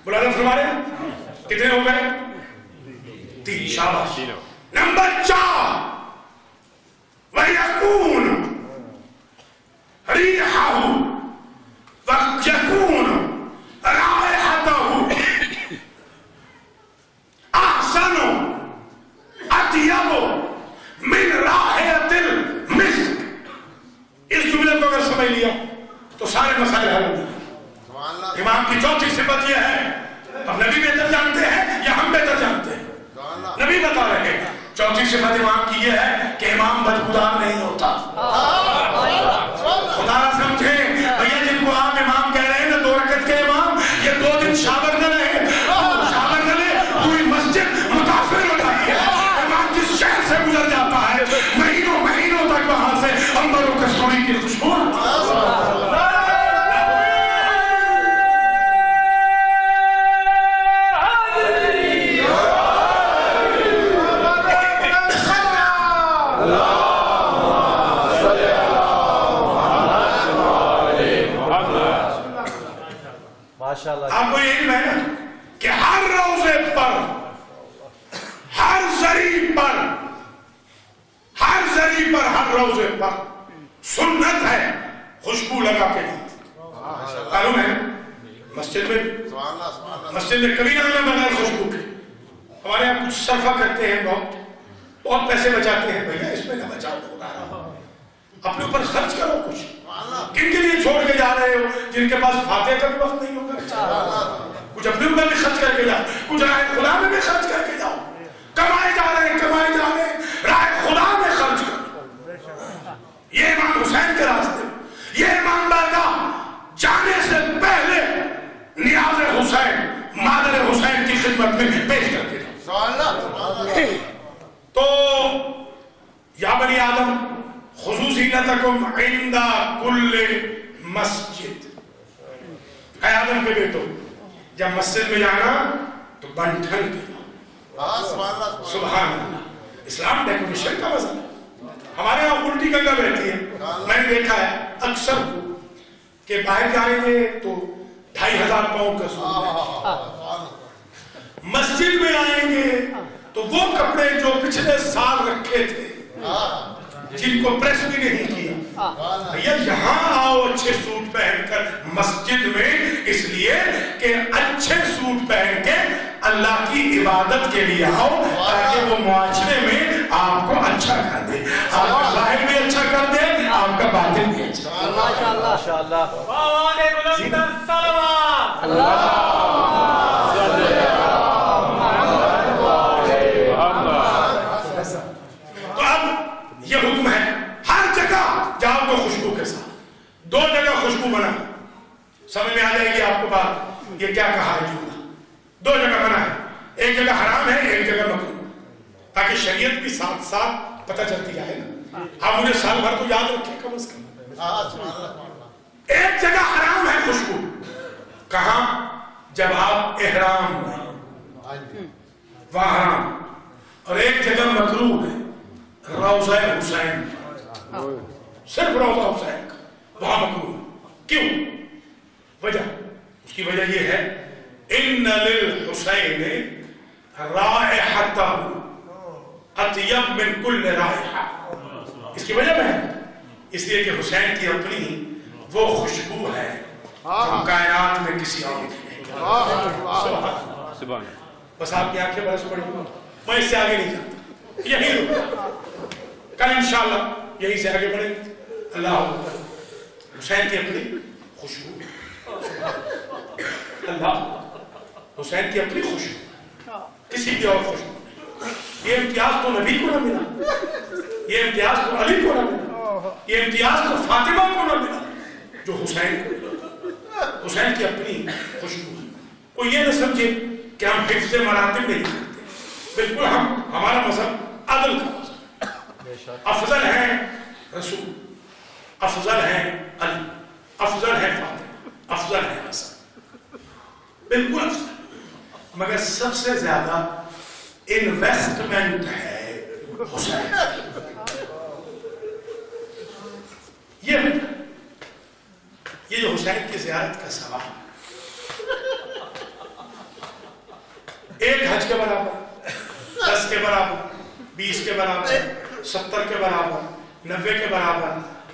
A: بلانا فرمانے کتنے ہو گئے؟ 3، شاباش۔ نمبر 4 وَيَكُونُ رِيحَهُ وَيَكُونُ رَائِحَتَهُ أَحْسَنُ أَطْيَبُ مِنْ رَائِحَةِ الْمِسْكِ۔ اس جملے کو اگر سمجھ لیا تو سارے مسائل امام کی چوتھی صفت یہ ہے، اب نبی بہتر جانتے ہیں یا ہم بہتر جانتے ہیں؟ نبی بتا رہے ہیں چوتھی صفت امام کی یہ ہے کہ امام بدبودار نہیں ہوتا۔ خدا نہ سمجھے بھیا، جن کو آپ امام کہہ رہے ہیں نا 2 رکعت کے امام، یہ 2 دن شاور نہ رہے، شاور نہ لے، پوری مسجد متاثر ہو جاتی ہے۔ امام جس شہر سے گزر جاتا ہے مہینوں مہینوں تک وہاں سے عنبر و کستوری کی خوشبو آپ کو یہ علم ہے نا کہ ہر روزے پر، ہر زری پر، ہر زری پر، ہر روزے پر سنت ہے خوشبو لگا کے معلوم ہے؟ مسجد میں کبھی نہ آنا بغیر خوشبو کے۔ ہمارے یہاں کچھ صرفہ کرتے ہیں، بہت پیسے بچاتے ہیں، بھیا اس میں نہ بچاؤ، اپنے اوپر خرچ کرو کچھ۔ کن کے لیے چھوڑ کے جا رہے ہو؟ جن کے پاس فاتحہ کا بھی وقت نہیں ہوگا، کچھ اپنے اوپر بھی خرچ کر کے جاؤ، کچھ راہ خدا میں بھی خرچ کر کے جاؤ۔ کمائے جا رہے ہیں، راہ خدا میں خرچ کرو۔ یہ امام حسین کے راستے، یہ امام بارگاہ جانے سے پہلے نیاز حسین مادر حسین کی خدمت میں پیش کر کے جاؤ۔ تو یا بنی آدم خذوا زینتکم عند کل مسجد، اے آدم کے بیٹو جب مسجد میں جانا تو بن ٹھن کے جاؤ۔ سبحان اللہ، اسلام ڈیکوریشن کا مسئلہ ہے۔ ہمارے یہاں الٹی گنگا بہتی ہے، میں نے دیکھا ہے اکثر کو کہ باہر جائیں گے تو 2500 پاؤنڈ کا سوٹ ہے، مسجد میں آئیں گے تو وہ کپڑے جو پچھلے سال رکھے تھے جن کو پریس بھی نہیں کیا، بھیا یہاں آؤ اچھے سوٹ پہن کر مسجد میں، اس لیے کہ اچھے سوٹ پہن کے اللہ کی عبادت کے لیے آؤ تاکہ وہ معاشرے میں آپ کو اچھا کر دے، آپ کا ظاہر بھی اچھا کر دے، آپ کا باطن بھی اچھا۔ تو اب یہ حکم ہے ہر جگہ جاؤ تو خوشبو کے ساتھ۔ 2 جگہ خوشبو بنا، سمجھ میں آ جائے گی آپ کو بات یہ کیا کہا ہے جملہ۔ 2 جگہ بنا ہے، ایک جگہ حرام ہے، ایک جگہ مکروہ، تاکہ شریعت بھی ساتھ ساتھ پتہ چلتی جائے نا۔ آپ مجھے سال بھر تو یاد رکھیں کم از کم۔ ایک جگہ حرام ہے خوشبو، کہاں؟ جب آپ احرام میں، وہاں حرام۔ اور ایک جگہ مکروہ ہے، روضہ حسین، صرف روضہ حسین کا، وہاں مکروہ ہے۔ کیوں؟ وجہ، اس کی وجہ یہ ہے ان للحسین رائحتہ اطیب من کل رائحہ۔ اس کی وجہ میں اس لیے کہ حسین کی اپنی وہ خوشبو ہے جو کائنات میں کسی اور کی نہیں۔ بس آپ کی آنکھیں برس پڑی، میں اس سے آگے نہیں جاتا، یہی رکا، کل انشاءاللہ یہی سے آگے بڑھیں گے۔ اللہ اکبر، حسین کی اپنی خوشبو، اللہ حسین کی اپنی خوشبو، کسی کی اور خوشبو۔ یہ امتیاز تو نبی کو نہ ملا، یہ امتیاز تو علی کو نہ ملا، یہ امتیاز تو فاطمہ کو نہ ملا جو حسین کو ملا۔ حسین کی اپنی خوشبو ہے۔ کوئی یہ نہ سمجھے کہ ہم حفظ مراتب نہیں کرتے، بالکل ہمارا مذہب عدل کا مذہب ہے۔ افضل ہے رسول، افضل ہے علی، افضل ہے فاطمہ، افضل ہے حسن، بالکل افضل، مگر سب سے زیادہ انویسٹمنٹ ہے حسین۔ یہ جو حسین کی زیارت کا سوال، ایک حج کے برابر، 10 کے برابر، 20 کے برابر، 70 کے برابر، 90 کے برابر،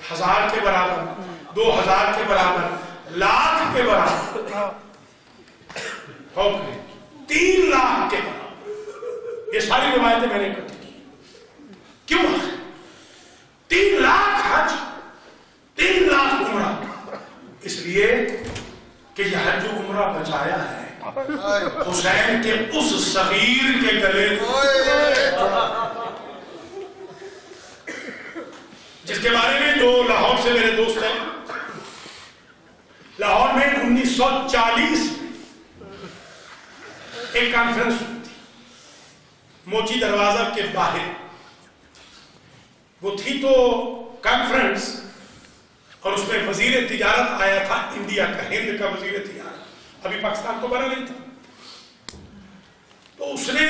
A: 1000 کے برابر، 2000 کے برابر، لاکھ کے برابر، 3 لاکھ کے برابر۔ یہ ساری روایتیں میں نے اکٹھی کی۔ کیوں؟ 3 لاکھ حج، 3 لاکھ عمرہ، اس لیے کہ یہ حج و عمرہ بچایا ہے حسین کے اس صغیر کے گلے جس کے بارے میں جو لاہور سے میرے دوست ہیں، لاہور میں 1940 میں ایک کانفرنس ہوئی تھی موچی دروازہ کے باہر. وہ تھی تو کانفرنس اور اس میں وزیر تجارت آیا تھا انڈیا کا، ہند کا وزیر تجارت، ابھی پاکستان تو بنا نہیں تھا. تو اس نے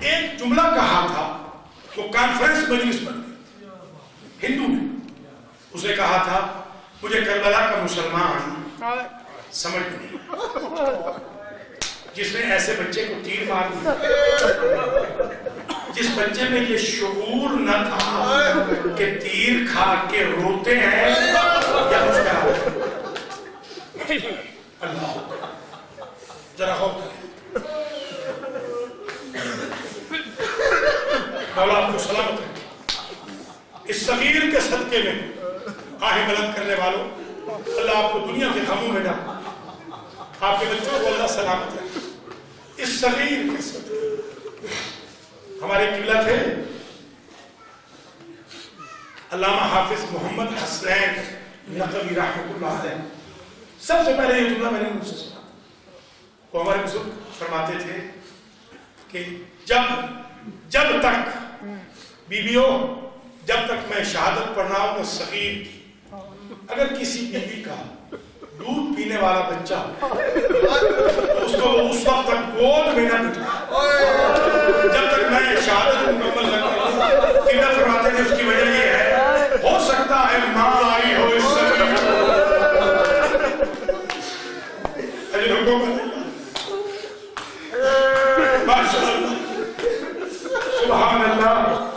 A: ایک جملہ کہا تھا، وہ کانفرنس مجلس بن گئی ہندو میں. اس نے کہا تھا مجھے کربلا کا مسلمان سمجھ نہیں جس نے ایسے بچے کو تیر مار دیا، جس بچے میں یہ شعور نہ تھا کہ تیر کھا کے روتے ہیں یا مسکراتے ہیں. اللہ ذرا غور کریں. مولا آپ کو سلامت رکھے. اس صغیر کے صدقے میں آہیں بلند کرنے والوں، اللہ آپ کو دنیا کے غموں میں نہ، آپ کے بچوں کو اللہ سلامت رکھے. اس صغیر کے صدقے ہمارے قبلہ تھے علامہ حافظ محمد حسنین نقوی رحمۃ اللہ علیہ. سب سے پہلے یہ جملہ میں نے ان سے سنا. وہ ہمارے بزرگ فرماتے تھے کہ جب تک بیویوں، جب تک میں شہادت پڑھنا ہوں میں صغیر کی، اگر کسی بیوی کا دودھ پینے والا بچہ تو اس کو اس وقت تک گود میں نہ بٹھائے جب تک میں شہادت مکمل نہ کروں. کہ نہ فرماتے تھے اس کی وجہ یہ ہے ہو سکتا ہے ماں آئی ہو اس صغیر ماشاء اللہ سبحان اللہ.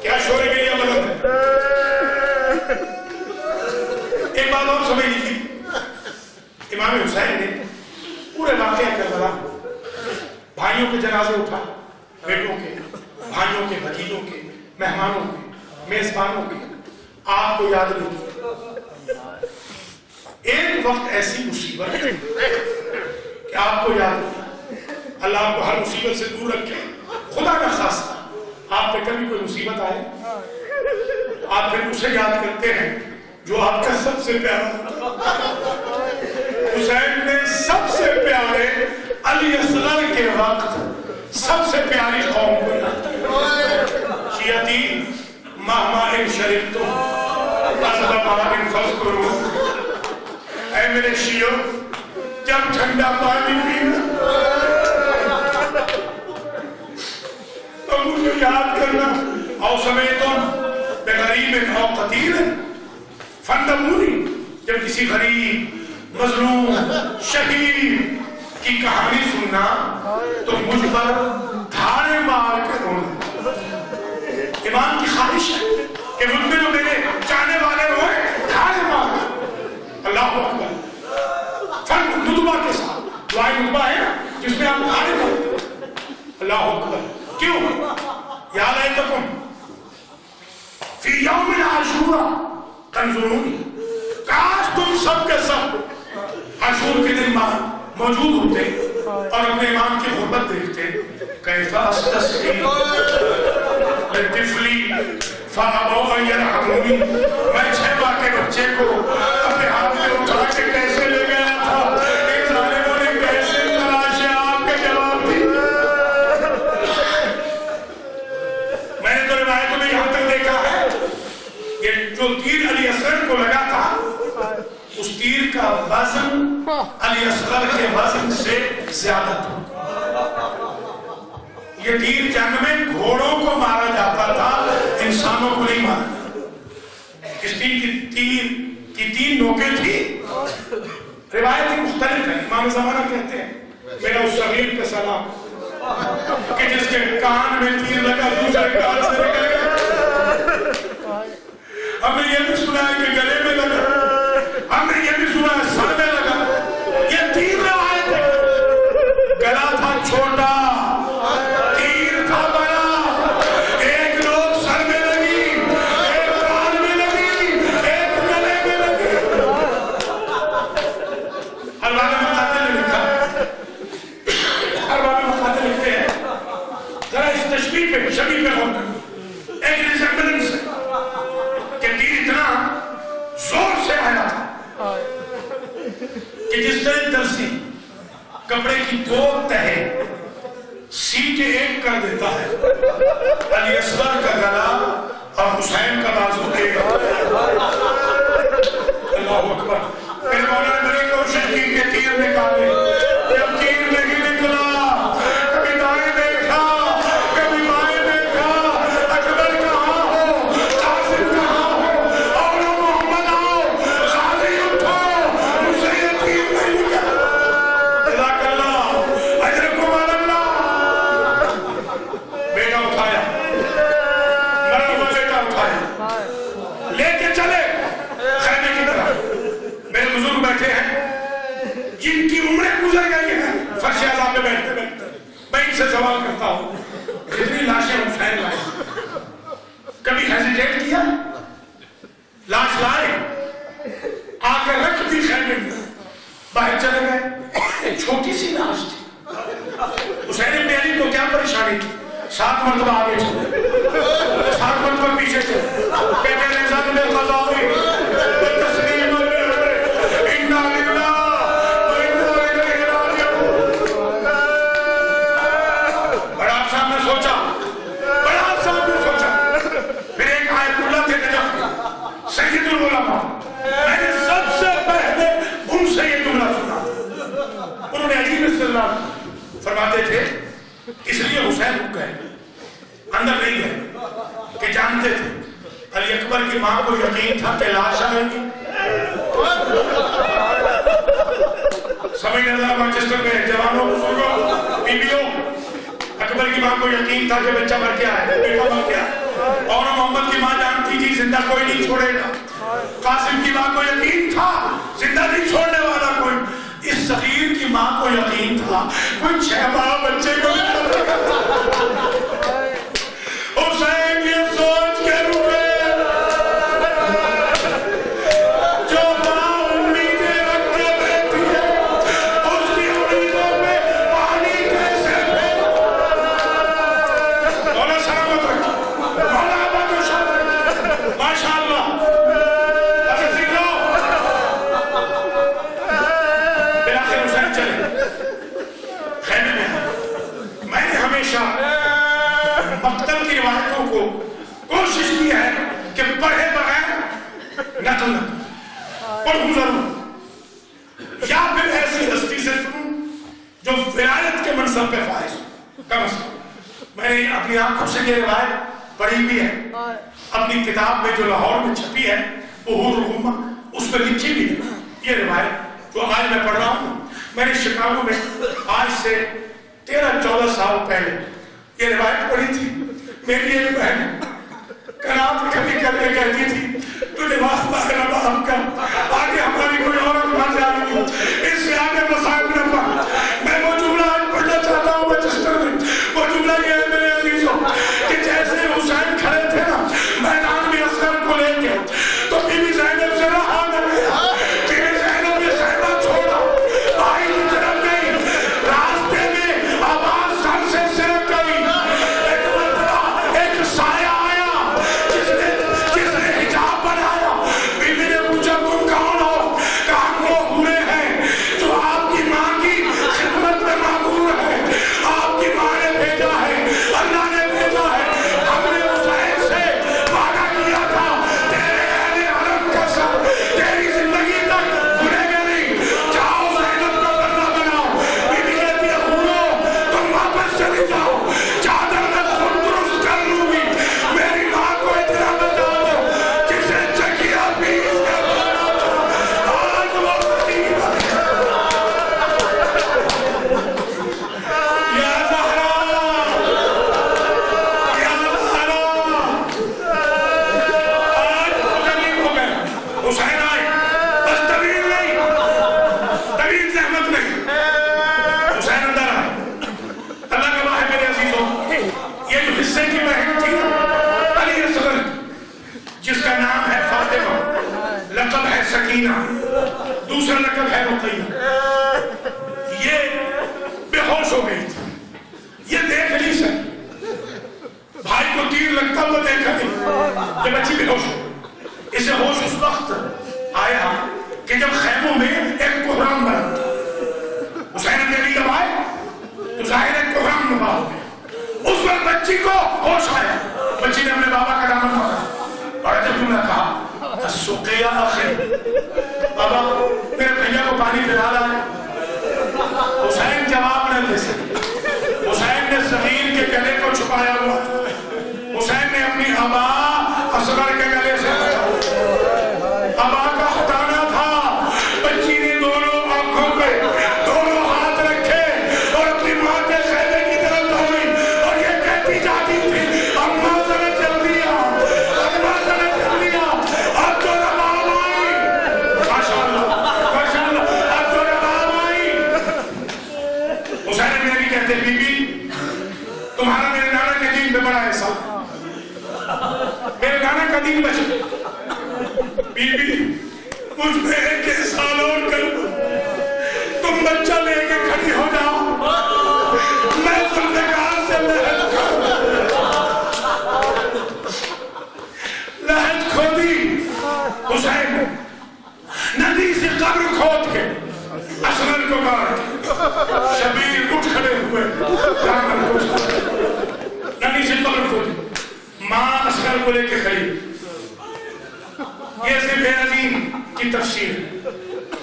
A: کیا شعور کے لیے مدد ہے. ایک بات اور سمجھ لیجیے، امام حسین نے پورے واقعہ کربلا بھائیوں کے جنازے اٹھا، بیٹوں کے، بھائیوں کے، بھتیجوں کے، مہمانوں کے، میزبانوں کے. آپ کو یاد نہیں کیا. ایک وقت ایسی مصیبت کہ آپ کو یاد نہیں. اللہ آپ کو ہر مصیبت سے دور رکھے. خدا نہ خواستہ آپ پہ کبھی کوئی مصیبت آئے آپ پھر اسے یاد کرتے ہیں جو آپ کا سب سے پیارا. حسین نے سب سے پیارے علی اصغر کے وقت سب سے پیاری قوم کو یاد کیا. شیعتی مہما ان شربتم اصبا ان فذکروا. اے میرے شیعوں، جب ٹھنڈا پانی پینا تو مجھے یاد کرنا. او سمیتم بغریب او قتیل فندمونی. جب کسی غریب، مظلوم، شہید کی کہانی سننا تو مجھ پر دھاڑے مار کے رونا. امام کی خواہش ہے کہ مجھ میں جو میرے چاہنے والے ہوئے دھاڑے مار. اللہ اکبر. فرق ندبہ کے ساتھ دعائیں ندبہ ہے نا جس میں آپ دھاڑے مارتے. اللہ اکبر. کیوں؟ یا لیتکم فی یوم عاشورا تنظرونی. کاش تم سب کے سب عاشور کے دن موجود ہوتے اور اپنے امام کی غربت دیکھتے. کیف استسقی لطفلی فابوا ان یرحمونی. میں 6 ماہ کے بچے کو اپنے ہاتھ میں اٹھا کے کیسے لے گیا تھا. ایک ظالموں نے کیسے تلاشے آپ کے جواب دی. میں نے تو روایتوں میں یہاں تک دیکھا ہے کہ جو تیر علی اصغر کو لگا تھا اس تیر کا وزن علی اصغر کے وزن سے زیادہ تھا. یہ تیر جنگ میں گھوڑوں کو مارا جاتا تھا، انسانوں کو نہیں مارا جاتا. اس تیر کی 3 نوکیں تھی. روایتیں مختلف ہیں. امام زمانہ کہتے ہیں میرا اس صغیر کا سلام کہ جس کے کان میں تیر لگا دوسرے کان سے نکل گیا. ہم نے یہ بھی سنا ہے کہ گلے میں لگا، ہم نے یہ بھی سنا ہے سر میں لگا. یہ 3 روایت ہے. گلا تھا چھوٹا، تیر تھا بڑا. ایک لوگ سر میں لگی، ایک کان میں لگی، ایک گلے میں لگی. تیر پہ غور کرو، ایک ریزمبلنس ہے کہ تیر اتنا زور سے آیا تھا کہ جس طرح درسی کپڑے کی 2 تہیں سیٹے ایک کر دیتا ہے، علی اصغر کا گلا اور حسین کا بازو ایک۔ اللہ اکبر۔ پھر مولانا نے کوشش کی کہ تیر نکالے، جب تیر نہیں نکلا، کبھی دائیں دیکھا کبھی بائیں دیکھا، اکبر کہاں ہو، قاسم کہاں ہو، اور محمد آؤ، غازی اٹھو، مجھے یہ تیر نہیں نکلا۔ جزاک اللہ، اجرکم علی اللہ۔ بیٹا اٹھایا، مرا ہوا بیٹا اٹھایا، لے کے چلے خیمے کی طرف۔ میرے بزرگ بیٹھے ہیں جن کی عمریں گزر گئی ہیں فرش اعظم پہ بیٹھتے بیٹھتے، میں ان سے سوال کرتا ہوں، جتنی لاشیں حسین لائے کبھی ہیزیٹیٹ کیا؟ لاش لائے، آ کر رکھ دی خیمے میں، باہر چلے گئے، چھوٹی سی لاش تھی۔ حسین ابن علی کو کیا پریشانی تھی؟ 7 مرتبہ آگے چلے، 7 مرتبہ پیچھے چلے، کہتے ہیں رضا بن قضاوی تسلیم انا للہ و انا الیہ راجعون۔ بڑا صاحب نے سوچا، بڑا صاحب نے سوچا، پھر ایک آیت اللہ تھے نجف کی، سید العلماء، میں نے سب سے پہلے ان سے یہ جملہ سنا۔ انہوں نے عجیب استدلال فرماتے تھے، اس لیے حسین رک گئے، اندر نہیں گئے، کہ جانتے تھے علی اکبر کی ماں کو یقین تھا کہ لاش آئے گی۔ سمجھ اللہ مانچسٹر میں جوانوں بزرگوں بیویوں، اکبر کی ماں کو یقین تھا کہ بچہ مر گیا ہے، بیٹا مر گیا، اور محمد کی ماں جانتی تھی زندہ کوئی نہیں چھوڑے گا، قاسم کی ماں کو یقین تھا زندہ نہیں چھوڑنے والا کوئی، اس صغیر کی ماں کو یقین تھا کوئی 6 ماہ بچے کو حسین یہ سوچ کے رکے، جو ماں امیدیں رکھ کے بیٹھی ہے اس کی امیدوں میں پانی کیسے پھیل۔ مولا سلامت رکھیں، مولا آباد و شاد رکھیں، ماشاءاللہ۔ اچھا سیکھ لو، بلاخر حسین چلے خیمے میں۔ میں نے ہمیشہ مقتل کی روایتوں کو کوشش کی ہے کہ پڑھے بغیر نقل نہ پڑھوں ضرور، یا پھر ایسی ہستی سے سنوں جو ولایت کے منصب پہ فائز ہو۔ کم از کم میں نے اپنی آنکھوں سے یہ روایت پڑھی بھی ہے، اپنی کتاب میں جو لاہور میں چھپی ہے عہود الامہ، اس میں لکھی بھی ہے یہ روایت جو آج میں پڑھ رہا ہوں۔ میں نے شکاگو میں آج سے 13-14 سال پہلے یہ روایت پڑھی تھی۔ میری ایک بہن کرات کبھی کرنے کہتی تھی تو لباس باہر اب کا آگے ہماری کوئی عورت مر جا رہی، اس سے آگے مسائل نہ پڑھ۔ میں وہ جملہ آج پڑھنا چاہتا ہوں مانچسٹر میں، وہ جملہ یہ ہے میرے عزیزوں کہ جیسے حسین کھڑے تھے نا میدان میں اصغر کو لے کے، تو بی بی زینب سے رہا نہ گیا، بی بی زینب نے خیمہ چھوڑا، آئی کی طرف گئی، راستے میں آواز سر سے سرک گئی، ایک مرتبہ ایک سایہ آیا جس نے حجاب بنایا، بی بی نے پوچھا تم کون ہو؟ کہا ہم وہ ہوئے ہیں جو آپ کی ماں کی خدمت میں معمور ہے، آپ کی ماں نے بھیجا ہے، اللہ نے بھیجا ہے، ہم نے حسین سے وعدہ کیا تھا تیرے اہل حرم کا سب تیری زندگی تک بھولے گا نہیں، جاؤ زینب کو بندہ بناؤ۔ بی بی کہتی ہے بھولو تم واپس چلی جاؤ، چادر میں خود درست کر لوں گی، میری ماں کو اتنا بتا دو جسے چکیا پیس کر بنا تھا آج وہ قریب ہے۔ یا زہرا، یا زہرا، آج مغلب ہو گئے، حسین آئے، بس طویل نہیں، طویل زحمت نہیں، حسین اندر آئے۔ اللہ کا واہ ہے میرے عزیزوں، یہ جو حصے کی بہن تھی علی اصغر جس کا نام ہے فاطمہ، لقب ہے سکینہ، دوسرا لقب ہے رقیہ، یہ بے ہوش ہو گئی تھی، یہ دیکھ نہیں سکی، بھائی کو بچی کو ہوش آیا، بچی نے اپنے بابا کا دامن پکڑا اور جب جملہ کہا السقیا اخی، بابا میرے بھیا کو پانی پلا لایا۔ حسین جواب نہ دے سکے، حسین نے صغیر کے گلے کو چھپایا ہوا تھا، حسین نے اپنی ابا اصغر کے گلے سے ابا کا ہٹانا تھا۔ بچی نے دونوں آنکھوں پہ دونوں ہاتھ رکھے اور اپنی ماں کے خیمے کی طرف دوڑی اور یہ کہتی جاتی تھی اماں ذرا جلدی آ، اماں ذرا جلدی آ، اب جو رباب آئی، ماشاءاللہ ماشاءاللہ، اب جو رباب آئی۔ حسین ابن علی کہتے بی بی تمہارا میرے نانا کے دین پہ بڑا احسان، میرے نانا کا دین بچے، بی بی مجھ میں ایک احسان اور کر دو، تم بچہ لے کے کھڑی ہو جاؤ، میں ذوالفقار سے لحد کھودی۔ حسین ندی سے قبر کھود کے اصغر کو کہا، شبیر اٹھ کھڑے ہوئے، ندی سے قبر کھودی، ماں اصغر کو لے کے کھڑی۔ یہ ذبح عظیم کی تفسیر ہے،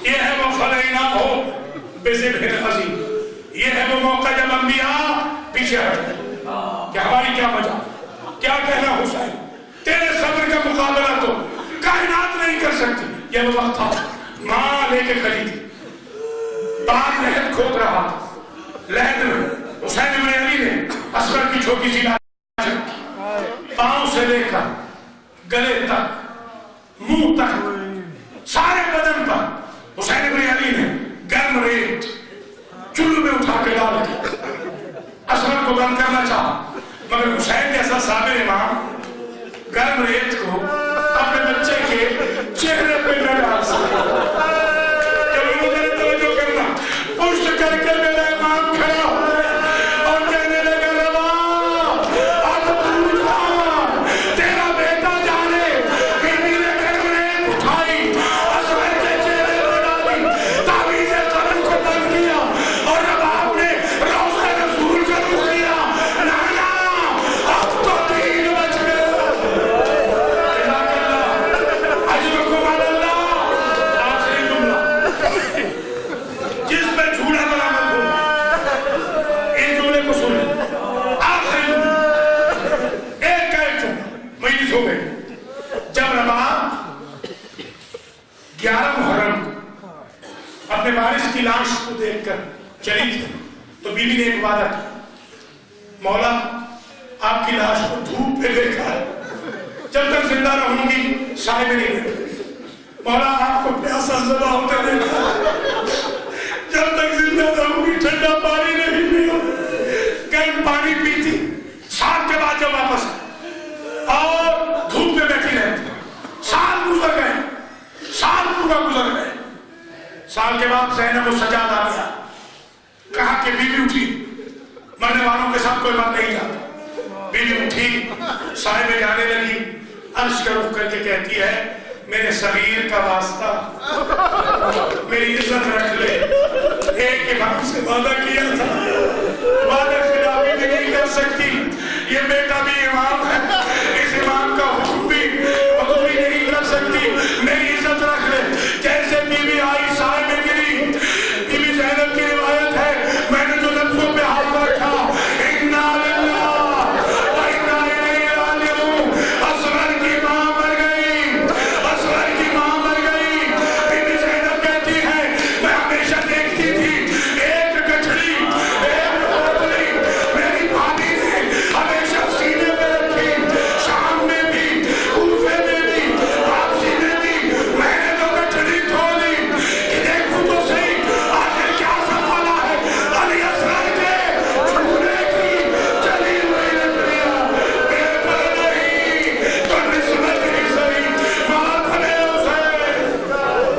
A: یہ ہے وہ خلعنا ہو بذبح عظیم، یہ ہے وہ موقع جب انبیاء پیچھے ہٹ گئے کہ ہماری کیا وجہ، کیا کہنا حسین، تیرے صبر کا مقابلہ تو کائنات نہیں کر سکتی۔ یہ وہ وقت تھا، ماں لے کے کھڑی تھی، باپ لحد کھود رہا تھا، لحد میں حسین ابن علی نے اصغر کی چھوٹی سی لاش رکھی، پاؤں سے لے کر گلے تک، منہ تک، سارے بدن پر حسین ابن علی نے گرم ریت چولہے میں اٹھا کے ڈال دی۔ اصغر کو بند کرنا چاہا مگر حسین جیسا صابر امام گرم ریت کو اپنے بچے کے چہرے پہ نہ ڈال سکے۔ جب انہوں توجہ کرنا پشت کر کے میرا امام کھڑا اور کہنے لگا روا اب تو جا، تیرا بیٹا جانے۔ بیوی نے گرم ریت اٹھائی، اصغر کے چہرے پہ ڈالی، تعویذ قبر کو بند کیا اور رباب نے روضہ رسول کا رخ کیا۔ نانا اب تو دین بچ گیا، جزاک اللہ اجرکم علی اللہ۔ آخری جملہ جس پہ جھوڑا برآمد ہو، اس جملے کو سن لیں، آخری جملہ ایک کا ایک جملہ مجلس ہو گئی۔ جب رباب 11 محرم کو اپنے وارث کی لاش کو دیکھ کر چلی تھی تو بی بی نے ایک وعدہ کیا، مولا آپ کی لاش کو دھوپ پہ دیکھا ہے، جب تک زندہ رہوں گی صاحب نہیں رہے۔ مولا آپ کو پیاسا زدہ ہوتے دیکھا ہے، جب تک زندہ رہوں گی ٹھنڈا پانی نہیں پیا، گرم پانی پیتی، سال کے بعد جب واپس اور دھوپ میں بیٹھی رہتی، سال گزر گئے، سال پورا گزر گئے۔ سال کے بعد زینب کو سجاد آ گیا، کہا کہ بی بی اٹھی، مرنے والوں کے ساتھ کوئی مر نہیں جاتا۔ بی بی اٹھی، صاحب جانے لگی، عرش کا رخ کر کے کہتی ہے میرے صغیر کا واسطہ، میری عزت رکھ لے،